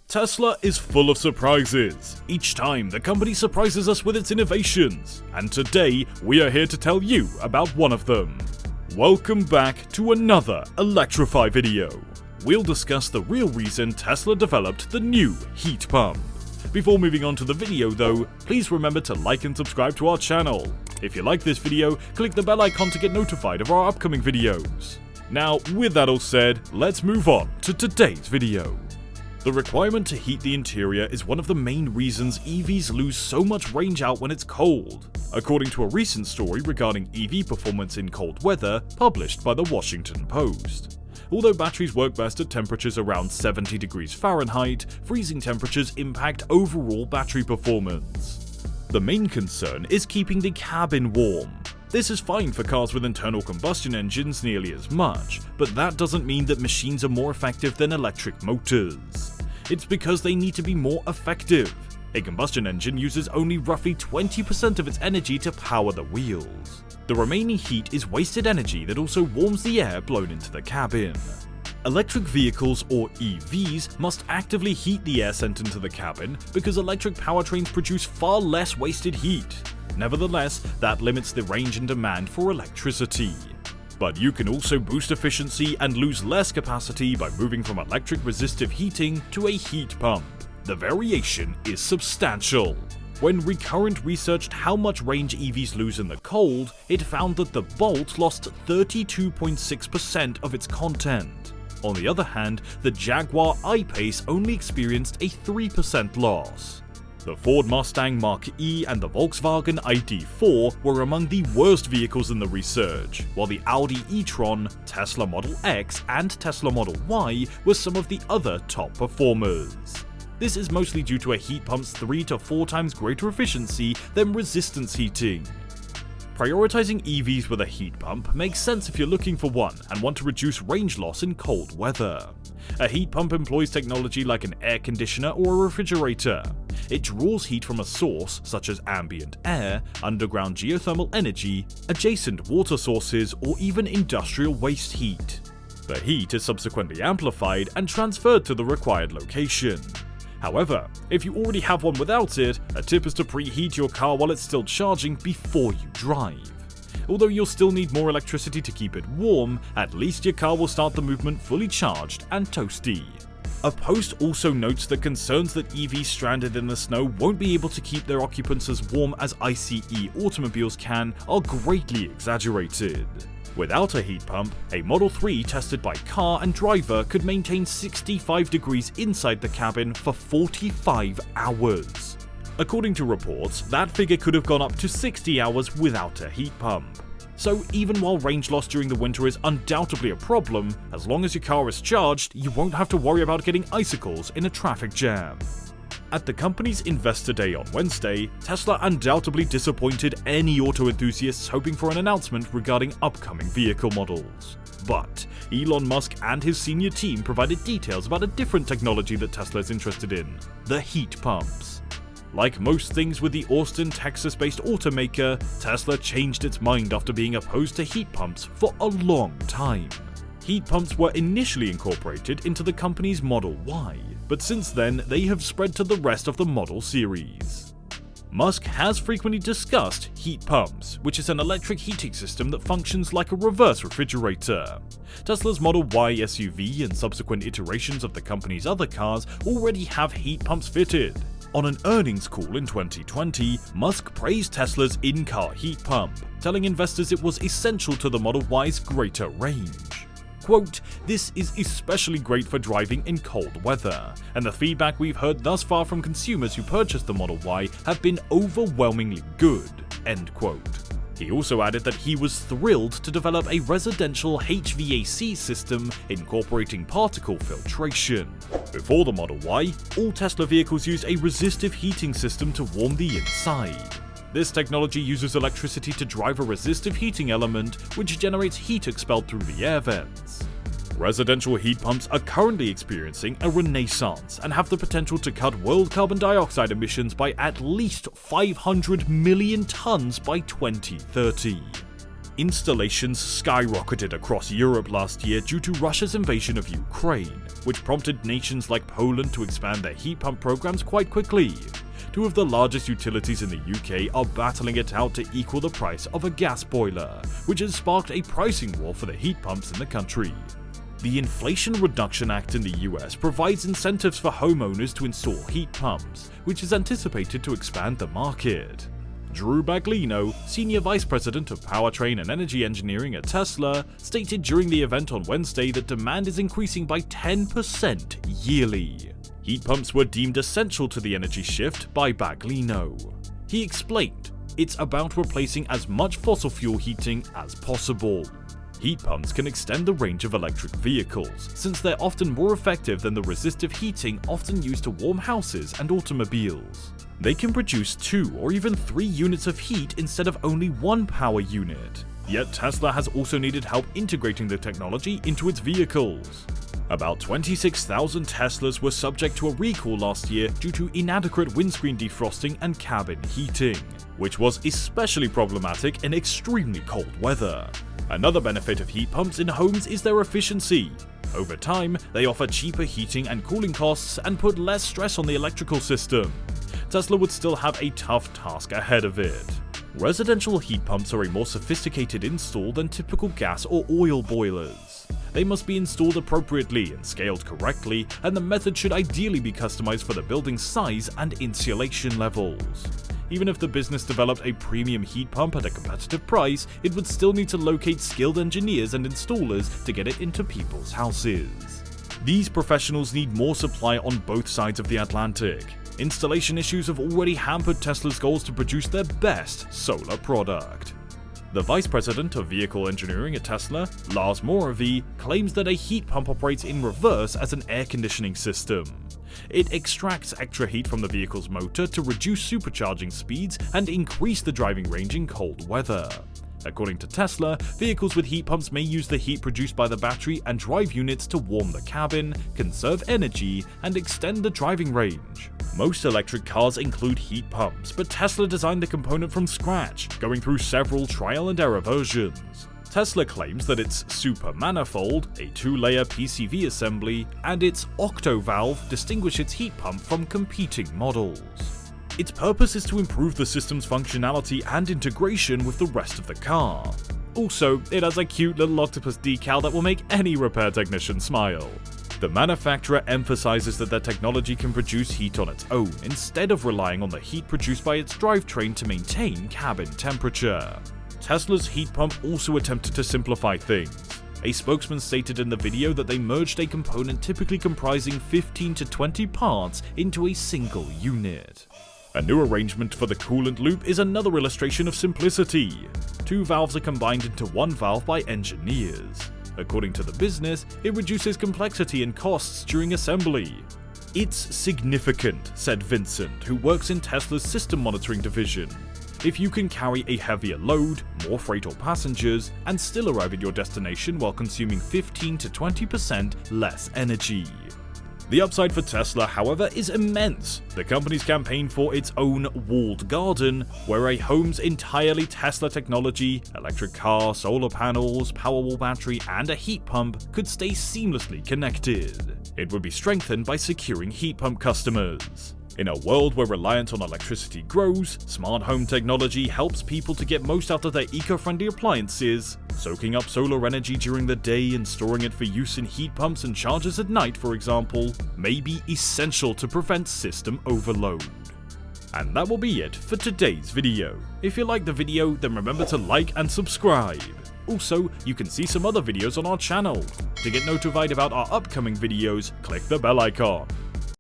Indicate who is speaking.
Speaker 1: Tesla is full of surprises. Each time, the company surprises us with its innovations, and today we are here to tell you about one of them. Welcome back to another Electrify video. We'll discuss the real reason Tesla developed the new heat pump. Before moving on to the video though, please remember to like and subscribe to our channel. If you like this video, click the bell icon to get notified of our upcoming videos. Now, with that all said, let's move on to today's video. The requirement to heat the interior is one of the main reasons EVs lose so much range out when it's cold, according to a recent story regarding EV performance in cold weather published by the Washington Post. Although batteries work best at temperatures around 70 degrees Fahrenheit, freezing temperatures impact overall battery performance. The main concern is keeping the cabin warm. This is fine for cars with internal combustion engines nearly as much, but that doesn't mean that machines are more effective than electric motors. It's because they need to be more effective. A combustion engine uses only roughly 20% of its energy to power the wheels. The remaining heat is wasted energy that also warms the air blown into the cabin. Electric vehicles, or EVs, must actively heat the air sent into the cabin because electric powertrains produce far less wasted heat. Nevertheless, that limits the range and demand for electricity. But you can also boost efficiency and lose less capacity by moving from electric resistive heating to a heat pump. The variation is substantial. When Recurrent researched how much range EVs lose in the cold, it found that the Bolt lost 32.6% of its content. On the other hand, the Jaguar I-Pace only experienced a 3% loss. The Ford Mustang Mach-E and the Volkswagen ID.4 were among the worst vehicles in the research, while the Audi e-tron, Tesla Model X, and Tesla Model Y were some of the other top performers. This is mostly due to a heat pump's 3 to 4 times greater efficiency than resistance heating. Prioritizing EVs with a heat pump makes sense if you're looking for one and want to reduce range loss in cold weather. A heat pump employs technology like an air conditioner or a refrigerator. It draws heat from a source, such as ambient air, underground geothermal energy, adjacent water sources, or even industrial waste heat. The heat is subsequently amplified and transferred to the required location. However, if you already have one without it, a tip is to preheat your car while it's still charging before you drive. Although you'll still need more electricity to keep it warm, at least your car will start the movement fully charged and toasty. A post also notes the concerns that EVs stranded in the snow won't be able to keep their occupants as warm as ICE automobiles can are greatly exaggerated. Without a heat pump, a Model 3 tested by car and driver could maintain 65 degrees inside the cabin for 45 hours. According to reports, that figure could have gone up to 60 hours without a heat pump. So even while range loss during the winter is undoubtedly a problem, as long as your car is charged, you won't have to worry about getting icicles in a traffic jam. At the company's Investor Day on Wednesday, Tesla undoubtedly disappointed any auto enthusiasts hoping for an announcement regarding upcoming vehicle models. But Elon Musk and his senior team provided details about a different technology that Tesla is interested in: the heat pumps. Like most things with the Austin, Texas-based automaker, Tesla changed its mind after being opposed to heat pumps for a long time. Heat pumps were initially incorporated into the company's Model Y, but since then they have spread to the rest of the model series. Musk has frequently discussed heat pumps, which is an electric heating system that functions like a reverse refrigerator. Tesla's Model Y SUV and subsequent iterations of the company's other cars already have heat pumps fitted. On an earnings call in 2020, Musk praised Tesla's in-car heat pump, telling investors it was essential to the Model Y's greater range. Quote, "This is especially great for driving in cold weather, and the feedback we've heard thus far from consumers who purchased the Model Y have been overwhelmingly good." End quote. He also added that he was thrilled to develop a residential HVAC system incorporating particle filtration. Before the Model Y, all Tesla vehicles used a resistive heating system to warm the inside. This technology uses electricity to drive a resistive heating element, which generates heat expelled through the air vents. Residential heat pumps are currently experiencing a renaissance and have the potential to cut world carbon dioxide emissions by at least 500 million tons by 2030. Installations skyrocketed across Europe last year due to Russia's invasion of Ukraine, which prompted nations like Poland to expand their heat pump programs quite quickly. Two of the largest utilities in the UK are battling it out to equal the price of a gas boiler, which has sparked a pricing war for the heat pumps in the country. The Inflation Reduction Act in the US provides incentives for homeowners to install heat pumps, which is anticipated to expand the market. Drew Baglino, Senior Vice President of Powertrain and Energy Engineering at Tesla, stated during the event on Wednesday that demand is increasing by 10% yearly. Heat pumps were deemed essential to the energy shift by Baglino. He explained, "It's about replacing as much fossil fuel heating as possible." Heat pumps can extend the range of electric vehicles, since they're often more effective than the resistive heating often used to warm houses and automobiles. They can produce 2 or even 3 units of heat instead of only 1 power unit. Yet Tesla has also needed help integrating the technology into its vehicles. About 26,000 Teslas were subject to a recall last year due to inadequate windscreen defrosting and cabin heating, which was especially problematic in extremely cold weather. Another benefit of heat pumps in homes is their efficiency. Over time, they offer cheaper heating and cooling costs and put less stress on the electrical system. Tesla would still have a tough task ahead of it. Residential heat pumps are a more sophisticated install than typical gas or oil boilers. They must be installed appropriately and scaled correctly, and the method should ideally be customized for the building's size and insulation levels. Even if the business developed a premium heat pump at a competitive price, it would still need to locate skilled engineers and installers to get it into people's houses. These professionals need more supply on both sides of the Atlantic. Installation issues have already hampered Tesla's goals to produce their best solar product. The Vice President of Vehicle Engineering at Tesla, Lars Moravy, claims that a heat pump operates in reverse as an air conditioning system. It extracts extra heat from the vehicle's motor to reduce supercharging speeds and increase the driving range in cold weather. According to Tesla, vehicles with heat pumps may use the heat produced by the battery and drive units to warm the cabin, conserve energy, and extend the driving range. Most electric cars include heat pumps, but Tesla designed the component from scratch, going through several trial and error versions. Tesla claims that its Super Manifold, a 2-layer PCV assembly, and its Octo Valve distinguish its heat pump from competing models. Its purpose is to improve the system's functionality and integration with the rest of the car. Also, it has a cute little octopus decal that will make any repair technician smile. The manufacturer emphasizes that their technology can produce heat on its own, instead of relying on the heat produced by its drivetrain to maintain cabin temperature. Tesla's heat pump also attempted to simplify things. A spokesman stated in the video that they merged a component typically comprising 15 to 20 parts into a single unit. A new arrangement for the coolant loop is another illustration of simplicity. 2 valves are combined into 1 valve by engineers. According to the business, it reduces complexity and costs during assembly. "It's significant," said Vincent, who works in Tesla's system monitoring division. "If you can carry a heavier load, more freight or passengers, and still arrive at your destination while consuming 15 to 20% less energy." The upside for Tesla, however, is immense. The company's campaign for its own walled garden, where a home's entirely Tesla technology, electric car, solar panels, Powerwall battery, and a heat pump could stay seamlessly connected. It would be strengthened by securing heat pump customers. In a world where reliance on electricity grows, smart home technology helps people to get most out of their eco-friendly appliances. Soaking up solar energy during the day and storing it for use in heat pumps and chargers at night, for example, may be essential to prevent system overload. And that will be it for today's video. If you liked the video, then remember to like and subscribe. Also, you can see some other videos on our channel. To get notified about our upcoming videos, click the bell icon.